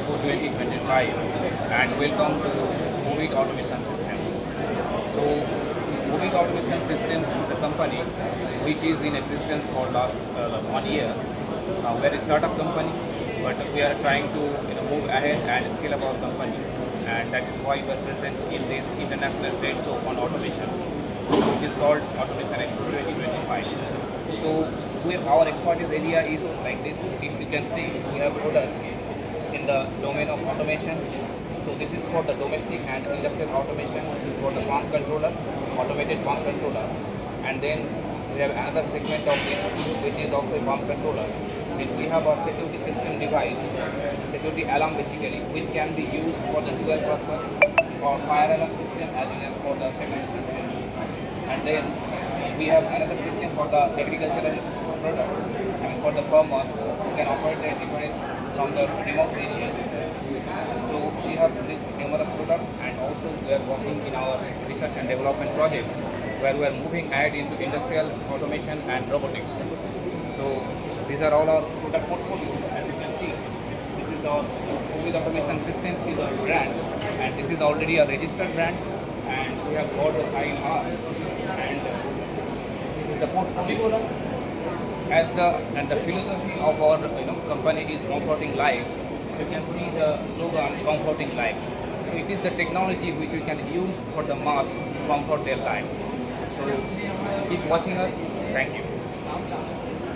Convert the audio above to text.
Expo 2025 and welcome to Movit Automation Systems. So, Movit Automation Systems is a company which is in existence for last 1 year. We are a startup company, but we are trying to move ahead and scale up our company, and that is why we are present in this international trade show on automation, which is called Automation Expo 2025. So our expertise area is like this. If you can see, we have products in the domain of automation. So this is for the domestic and industrial automation. This is for the pump controller, automated pump controller. And then we have another segment of this, which is also a pump controller. And we have a security system device, security alarm basically, which can be used for the dual purpose or fire alarm system as well as for the security system. And then we have another system for the agricultural products, and for the farmers who can operate their device from the remote areas. So we have these numerous products, and also we are working in our research and development projects where we are moving ahead into industrial automation and robotics. So these are all our product portfolios. As you can see, this is our Movit Automation Systems is our brand, and this is already a registered brand, and we have got a sign R, and this is the portfolio. As the philosophy of our company is comforting lives. So you can see the slogan comforting lives. So it is the technology which we can use for the mass to comfort their lives. So keep watching us. Thank you.